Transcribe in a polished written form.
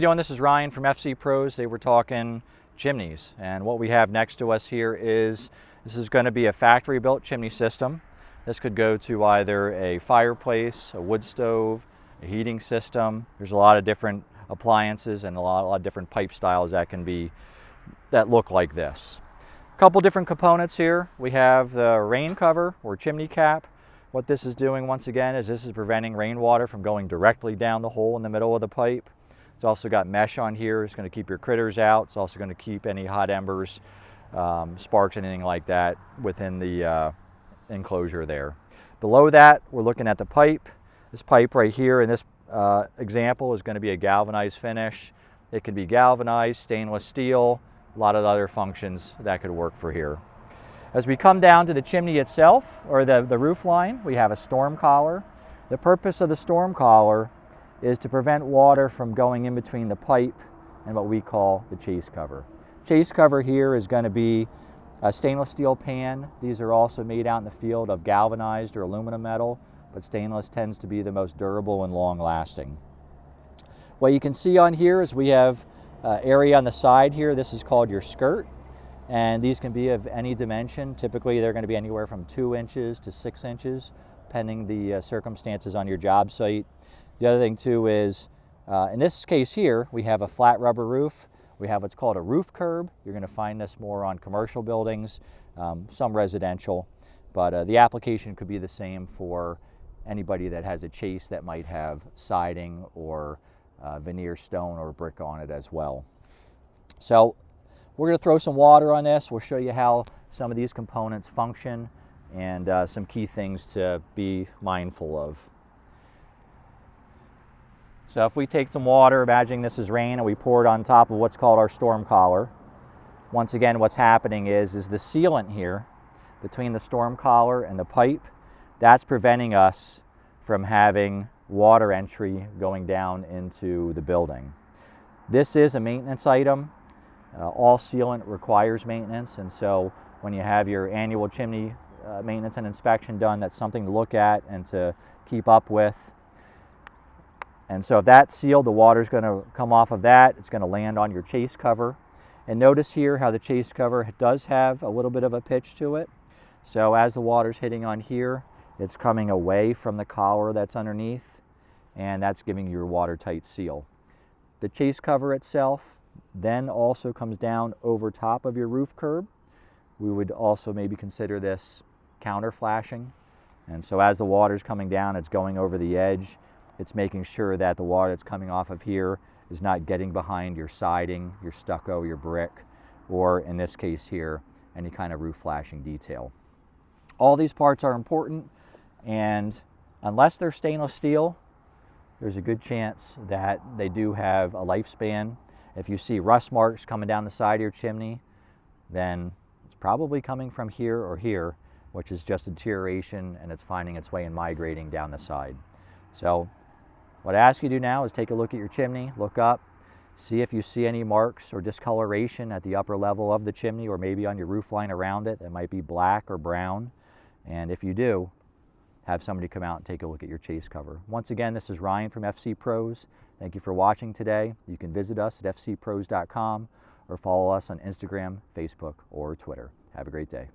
How you doing? This is Ryan from FC Pros. Today we're talking chimneys, and what we have next to us here is this is going to be a factory built chimney system. This could go to either a fireplace, a wood stove, a heating system. There's a lot of different appliances and a lot of different pipe styles that look like this. A couple different components here. We have the rain cover or chimney cap. What this is doing once again is this is preventing rainwater from going directly down the hole in the middle of the pipe. It's also got mesh on here. It's going to keep your critters out. It's also going to keep any hot embers, sparks, anything like that within the enclosure there. Below that, we're looking at the pipe. This pipe right here in this example is going to be a galvanized finish. It can be galvanized, stainless steel, a lot of other functions that could work for here. As we come down to the chimney itself, or the roof line, we have a storm collar. The purpose of the storm collar is to prevent water from going in between the pipe and what we call the chase cover. Chase cover here is going to be a stainless steel pan. These are also made out in the field of galvanized or aluminum metal, but stainless tends to be the most durable and long lasting. What you can see on here is we have area on the side here. This is called your skirt, and these can be of any dimension. Typically they're going to be anywhere from 2 inches to 6 inches, depending the circumstances on your job site. The other thing too is, in this case here, we have a flat rubber roof. We have what's called a roof curb. You're going to find this more on commercial buildings, some residential, but the application could be the same for anybody that has a chase that might have siding or veneer stone or brick on it as well. So we're going to throw some water on this. We'll show you how some of these components function and some key things to be mindful of. So if we take some water, imagining this is rain, and we pour it on top of what's called our storm collar. Once again, what's happening is the sealant here between the storm collar and the pipe, that's preventing us from having water entry going down into the building. This is a maintenance item. All sealant requires maintenance, and so when you have your annual chimney maintenance and inspection done, that's something to look at and to keep up with. And so if that's sealed, the water is going to come off of that. It's going to land on your chase cover. And notice here how the chase cover does have a little bit of a pitch to it. So as the water's hitting on here, it's coming away from the collar that's underneath, and that's giving you your watertight seal. The chase cover itself then also comes down over top of your roof curb. We would also maybe consider this counter flashing. And so as the water's coming down, it's going over the edge. It's making sure that the water that's coming off of here is not getting behind your siding, your stucco, your brick, or in this case here, any kind of roof flashing detail. All these parts are important, and unless they're stainless steel, there's a good chance that they do have a lifespan. If you see rust marks coming down the side of your chimney, then it's probably coming from here or here, which is just deterioration, and it's finding its way and migrating down the side. So what I ask you to do now is take a look at your chimney, look up, see if you see any marks or discoloration at the upper level of the chimney or maybe on your roof line around it that might be black or brown. And if you do, have somebody come out and take a look at your chase cover. Once again, this is Ryan from FC Pros. Thank you for watching today. You can visit us at fcpros.com or follow us on Instagram, Facebook, or Twitter. Have a great day.